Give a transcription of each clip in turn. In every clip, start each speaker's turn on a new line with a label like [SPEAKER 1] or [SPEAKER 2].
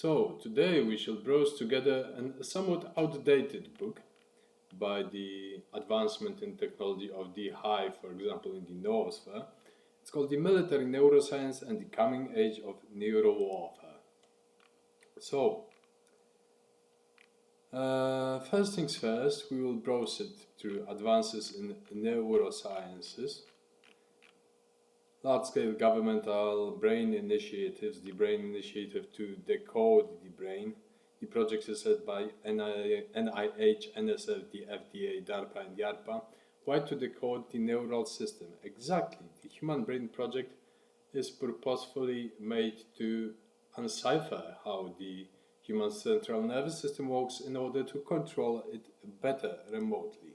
[SPEAKER 1] So, today we shall browse together a somewhat outdated book by the advancement in technology of the high, for example, in the noosphere. It's called The Military Neuroscience and the Coming Age of Neurowarfare. So, first things first, we will browse it through advances in neurosciences, large-scale governmental brain initiatives, the Brain Initiative to Decode the Brain. The project is led by NIH, NSF, the FDA, DARPA and YARPA. Why to decode the neural system? Exactly. The Human Brain Project is purposefully made to uncipher how the human central nervous system works in order to control it better remotely.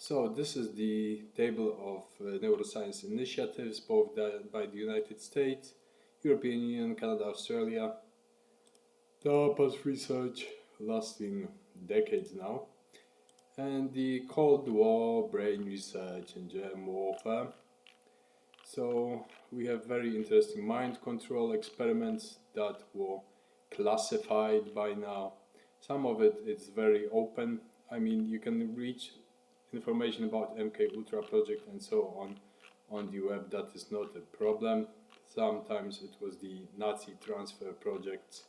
[SPEAKER 1] So this is the table of neuroscience initiatives, both by the United States, European Union, Canada, Australia. DARPA's research lasting decades now, and the Cold War brain research and germ warfare. So we have very interesting mind control experiments that were classified by now. Some of it is very open. I mean, you can reach information about MK Ultra project and so on the web. That is not a problem. Sometimes it was the Nazi transfer projects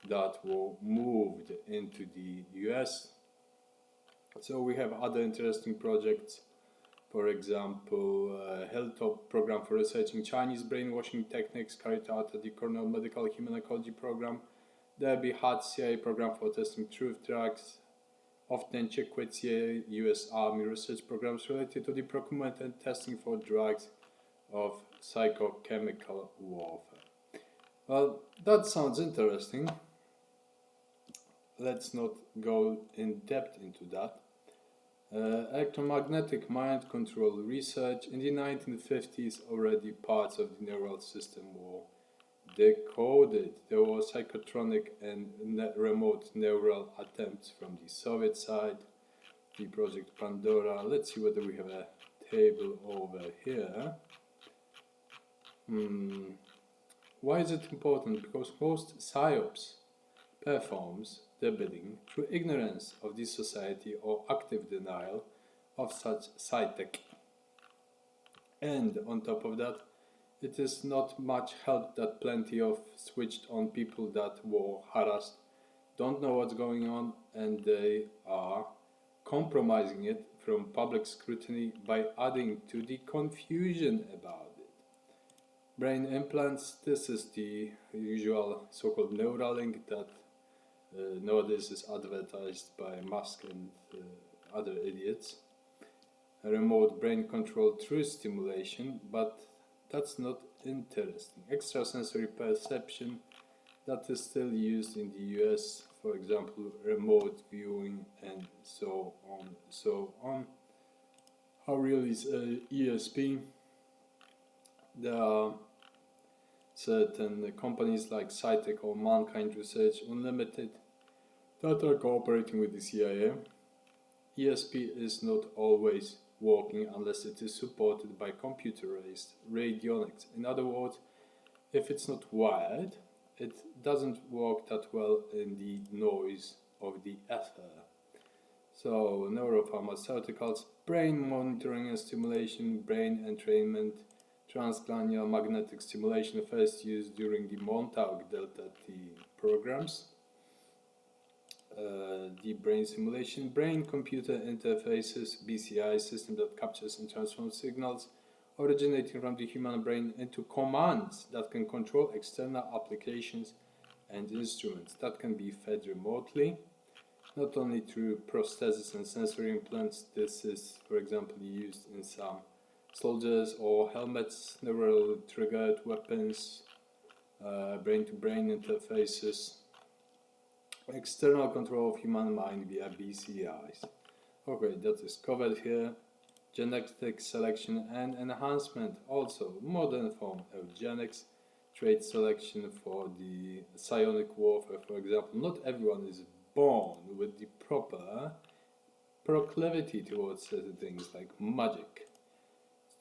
[SPEAKER 1] that were moved into the US. So we have other interesting projects. For example, Hilltop program for researching Chinese brainwashing techniques carried out at the Cornell Medical Human Ecology program. There be HAT CIA program for testing truth drugs. Often check with CIA, US Army research programs related to the procurement and testing for drugs of psychochemical warfare. Well, that sounds interesting. Let's not go in depth into that. Electromagnetic mind control research. In the 1950s, already parts of the neural system were decoded. There were psychotronic and remote neural attempts from the Soviet side, the Project Pandora. Let's see whether we have a table over here. Why is it important? Because most Psyops performs the bidding through ignorance of this society or active denial of such sci-tech. And on top of that, it is not much help that plenty of switched on people that were harassed don't know what's going on, and they are compromising it from public scrutiny by adding to the confusion about it. Brain implants, this is the usual so-called Neuralink that nowadays is advertised by Musk and other idiots. A remote brain control through stimulation, but that's not interesting. Extrasensory perception, that is still used in the US, for example, remote viewing and so on. How real is ESP? There are certain companies like SciTech or Mankind Research Unlimited that are cooperating with the CIA. ESP is not always working unless it is supported by computerized radionics. In other words, if it's not wired, it doesn't work that well in the noise of the ether. So, neuropharmaceuticals, brain monitoring and stimulation, brain entrainment, transcranial magnetic stimulation, first used during the Montauk Delta T programs. The brain simulation, brain-computer interfaces, BCI system that captures and transforms signals originating from the human brain into commands that can control external applications and instruments that can be fed remotely, not only through prosthesis and sensory implants. This is, for example, used in some soldiers or helmets, neural triggered weapons, brain-to-brain interfaces. External control of human mind via BCIs. Okay, that is covered here. Genetic selection and enhancement, also modern form eugenics, trait selection for the psionic warfare, for example. Not everyone is born with the proper proclivity towards certain things like magic.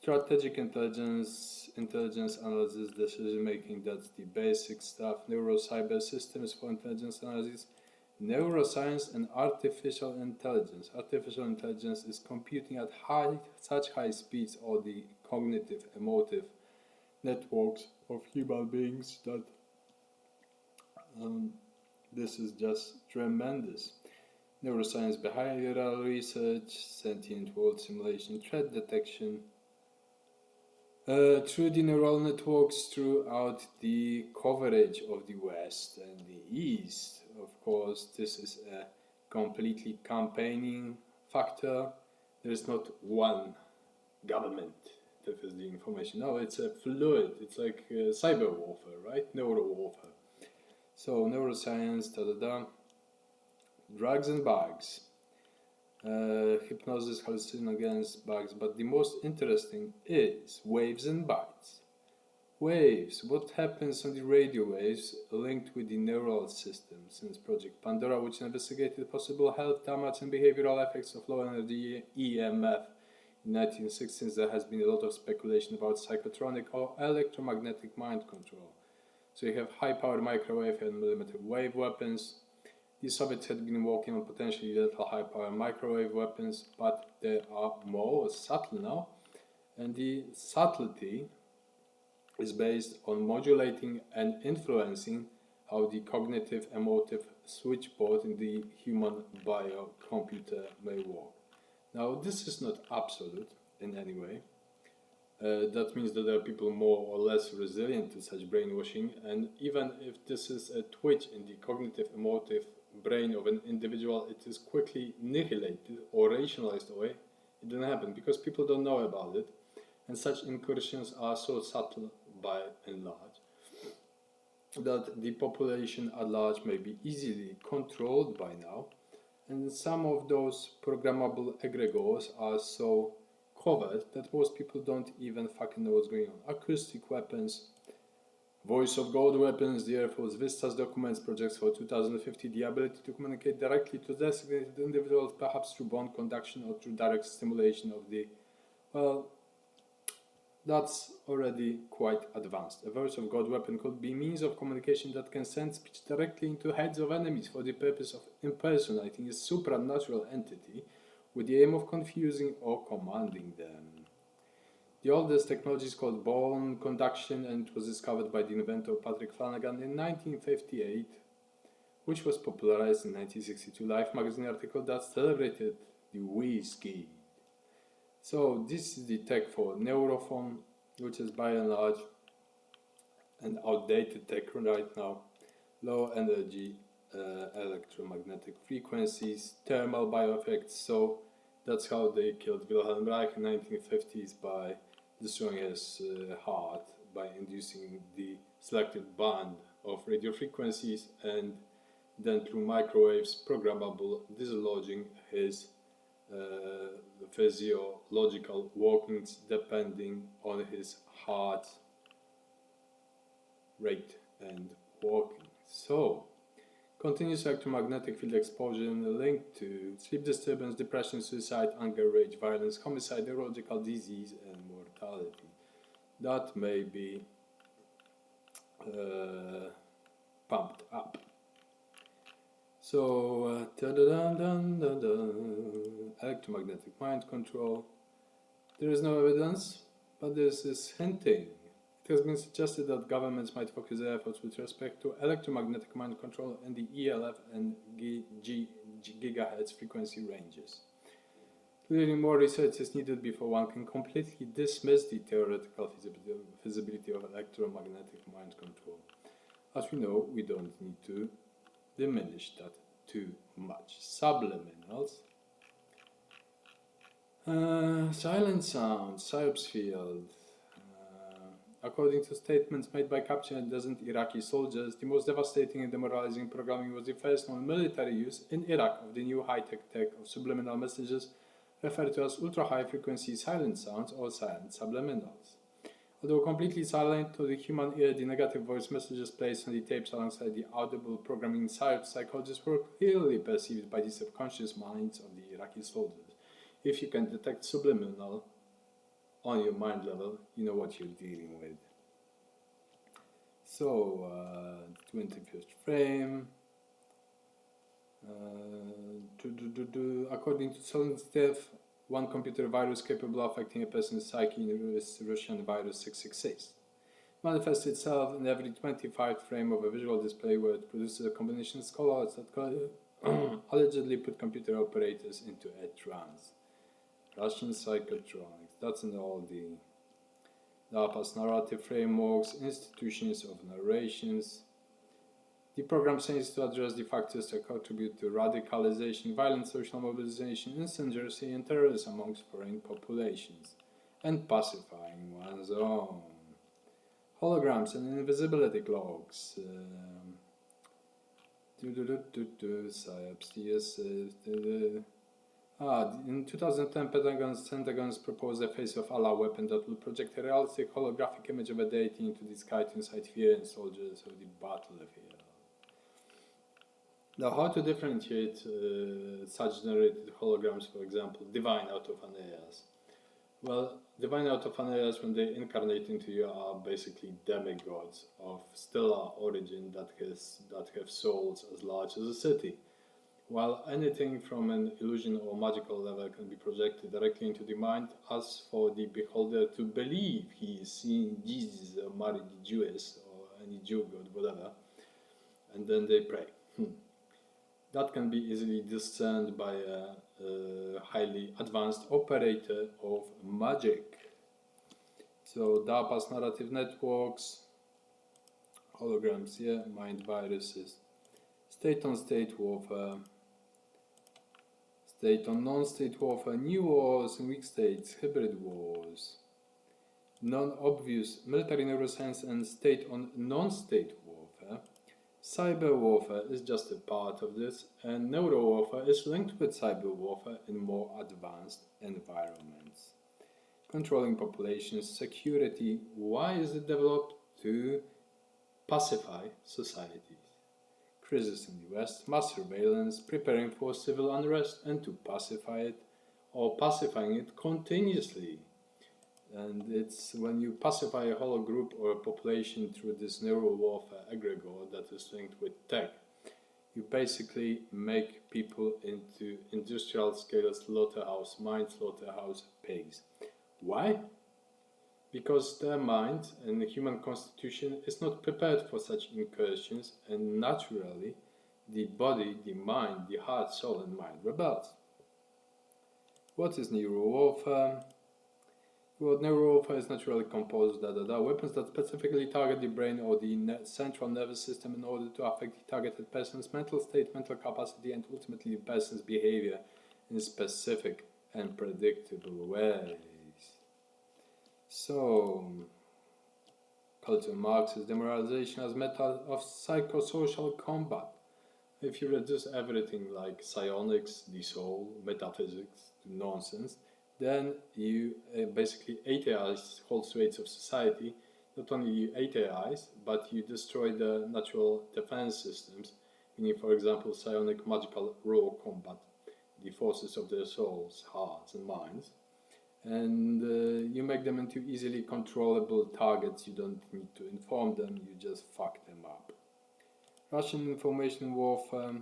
[SPEAKER 1] Strategic intelligence, intelligence analysis, decision making, that's the basic stuff. Neurocyber systems for intelligence analysis. Neuroscience and artificial intelligence. Artificial intelligence is computing at such high speeds or the cognitive, emotive networks of human beings that this is just tremendous. Neuroscience, behavioral research, sentient world simulation, threat detection, through the neural networks throughout the coverage of the West and the East. Of course, this is a completely campaigning factor. There is not one government that has the information. No, it's a fluid. It's like cyber warfare, right? Neuro warfare. So neuroscience, drugs and bugs. Hypnosis, hallucinogens, bugs, but the most interesting is waves and bytes. Waves, what happens on the radio waves linked with the neural system, since Project Pandora, which investigated possible health damage and behavioral effects of low energy EMF in the 1960s, there has been a lot of speculation about psychotronic or electromagnetic mind control. So you have high-powered microwave and millimeter wave weapons. The Soviets had been working on potentially lethal high-power microwave weapons, but they are more subtle now, and the subtlety is based on modulating and influencing how the cognitive emotive switchboard in the human biocomputer may work. Now, this is not absolute in any way. That means that there are people more or less resilient to such brainwashing, and even if this is a twitch in the cognitive emotive brain of an individual, it is quickly annihilated or rationalized away. It didn't happen because people don't know about it, and such incursions are so subtle by and large that the population at large may be easily controlled by now, and some of those programmable egregores are so covered that most people don't even fucking know what's going on. Acoustic weapons, Voice of God weapons, the Air Force Vistas documents projects for 2050 the ability to communicate directly to designated individuals, perhaps through bone conduction or through direct stimulation of the... Well, that's already quite advanced. A Voice of God weapon could be means of communication that can send speech directly into heads of enemies for the purpose of impersonating a supernatural entity with the aim of confusing or commanding them. The oldest technology is called bone conduction, and it was discovered by the inventor Patrick Flanagan in 1958, which was popularized in 1962 Life magazine article that celebrated the whiskey. So this is the tech for neurophone, which is by and large an outdated tech right now. Low energy electromagnetic frequencies, thermal bioeffects. So that's how they killed Wilhelm Reich in 1950s, by destroying his heart by inducing the selected band of radio frequencies, and then through microwaves programmable dislodging his physiological workings depending on his heart rate and working. So, continuous electromagnetic field exposure linked to sleep disturbance, depression, suicide, anger, rage, violence, homicide, neurological disease, and mortality. That may be pumped up. So, electromagnetic mind control. There is no evidence, but this is hinting. It has been suggested that governments might focus their efforts with respect to electromagnetic mind control in the ELF and gigahertz frequency ranges. Clearly, more research is needed before one can completely dismiss the theoretical feasibility of electromagnetic mind control. As we know, we don't need to diminish that too much. Subliminals. Silent sound, Psyops field. According to statements made by captured and dozen Iraqi soldiers, the most devastating and demoralizing programming was the first known military use in Iraq of the new high-tech tech of subliminal messages referred to as ultra-high-frequency silent sounds or silent subliminals. Although completely silent to the human ear, the negative voice messages placed on the tapes alongside the audible programming in psychologists were clearly perceived by the subconscious minds of the Iraqi soldiers. If you can detect subliminal on your mind level, you know what you're dealing with. So, 21st frame. According to Solnitsev, one computer virus capable of affecting a person's psyche is Russian virus 666. Manifests itself in every 25th frame of a visual display where it produces a combination of colors that allegedly put computer operators into a trance. Russian psychotronics, that's in all the DARPA's narrative frameworks, institutions of narrations. The program aims to address the factors that contribute to radicalization, violent social mobilization, insurgency, and terrorism amongst foreign populations, and pacifying one's own. Holograms and invisibility cloaks. Psyops, yes. In 2010, Pentagon's proposed a Face of Allah weapon that will project a realistic holographic image of a deity into the sky to incite fear in soldiers of the battlefield. Now, how to differentiate such generated holograms, for example, divine out of Aeneas? Well, divine out of Aeneas, when they incarnate into you, are basically demigods of stellar origin that have souls as large as a city. While anything from an illusion or magical level can be projected directly into the mind, as for the beholder to believe he is seeing Jesus or Mary the Jewess or any Jew god, whatever, and then they pray. That can be easily discerned by a highly advanced operator of magic. So DARPA's narrative networks, holograms, mind viruses, state-on-state warfare, state-on-non-state warfare, new wars in weak states, hybrid wars, non-obvious military neuroscience and state-on-non-state warfare. Cyber warfare is just a part of this, and neuro warfare is linked with cyber warfare in more advanced environments. Controlling populations, security, why is it developed? To pacify societies. Crisis in the West, mass surveillance, preparing for civil unrest, and to pacify it, or pacifying it continuously. And it's when you pacify a whole group or a population through this neuro warfare egregore that is linked with tech, you basically make people into industrial scale slaughterhouse, mind slaughterhouse pigs. Why? Because their mind and the human constitution is not prepared for such incursions, and naturally the body, the mind, the heart, soul and mind rebels. What is neuro warfare? Well, neuro warfare is naturally composed weapons that specifically target the brain or the central nervous system in order to affect the targeted person's mental state, mental capacity, and ultimately the person's behavior in specific and predictable ways. So, culture Marx's demoralization as method of psychosocial combat. If you reduce everything like psionics, the soul, metaphysics to nonsense, then you basically ateize whole swathes of society. Not only you ateize, but you destroy the natural defense systems, meaning, for example, psionic magical raw combat, the forces of their souls, hearts and minds, and you make them into easily controllable targets. You don't need to inform them, you just fuck them up. Russian information warfare,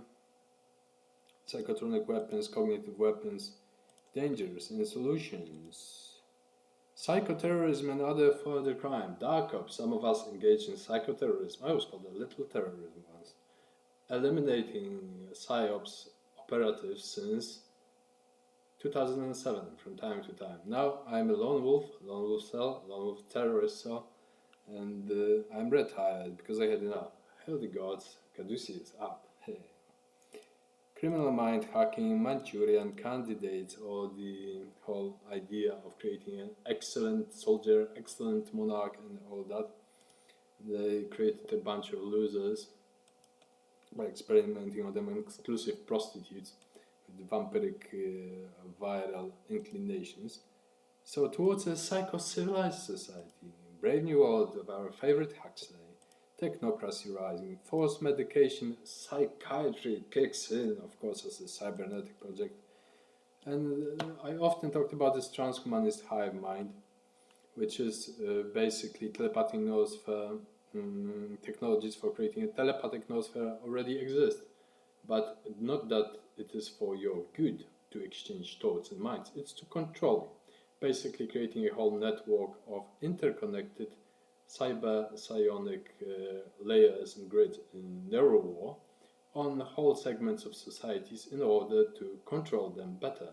[SPEAKER 1] psychotronic weapons, cognitive weapons, dangers and solutions. Psychoterrorism and other further crime. Dark ops, some of us engage in psychoterrorism. I was called a little terrorism once. Eliminating Psyops operatives since 2007 from time to time. Now I'm a lone wolf cell, lone wolf terrorist cell, and I'm retired because I had enough. Hell the gods, Caduceus up. Hey. Criminal mind hacking, Manchurian candidates, or the whole idea of creating an excellent soldier, excellent monarch and all that. They created a bunch of losers by experimenting on them, exclusive prostitutes with vampiric viral inclinations. So towards a psycho-civilized society, brave new world of our favorite Huxley, technocracy rising, forced medication, psychiatry kicks in, of course, as a cybernetic project. And I often talked about this transhumanist hive mind. which is basically telepathic noosphere. Technologies for creating a telepathic noosphere already exist, but not that it is for your good to exchange thoughts and minds, it's to control you. Basically creating a whole network of interconnected cyber-psionic layers and grids in neural war on whole segments of societies in order to control them better.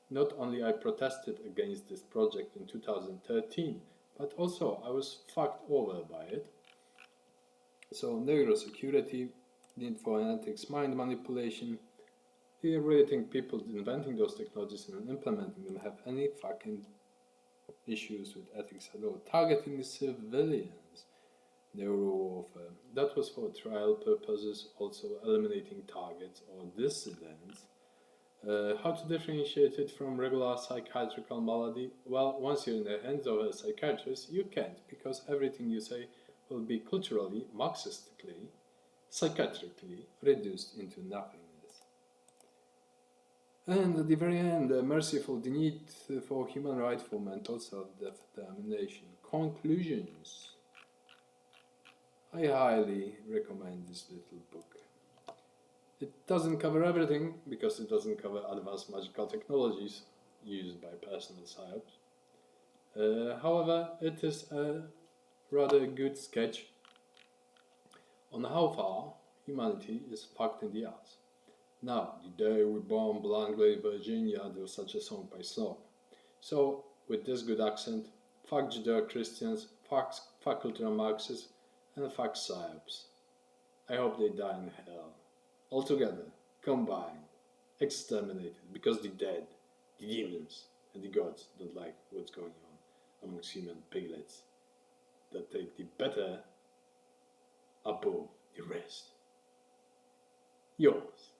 [SPEAKER 1] Not only I protested against this project in 2013, but also I was fucked over by it. So neurosecurity, need for ethics, mind manipulation. Do you really think people inventing those technologies and implementing them have any fucking issues with ethics at all? Targeting civilians, neurowarfare. That was for trial purposes, also eliminating targets or dissidents. How to differentiate it from regular psychiatrical malady? Well, once you're in the hands of a psychiatrist, you can't, because everything you say will be culturally, Marxistically, psychiatrically reduced into nothingness. And at the very end, merciful, the need for human rights for mental self-determination. Conclusions. I highly recommend this little book. It doesn't cover everything, because it doesn't cover advanced magical technologies used by personal Psyops. However, it is a rather good sketch on how far humanity is fucked in the ass. Now, the day we bombed Langley, Virginia, there was such a song by Snob. So, with this good accent, fuck Judeo-Christians, fuck cultural Marxists, and fuck Psyops. I hope they die in hell. Altogether, combined, exterminated, because the dead, the demons, and the gods don't like what's going on amongst human piglets that take the better above the rest. Yours.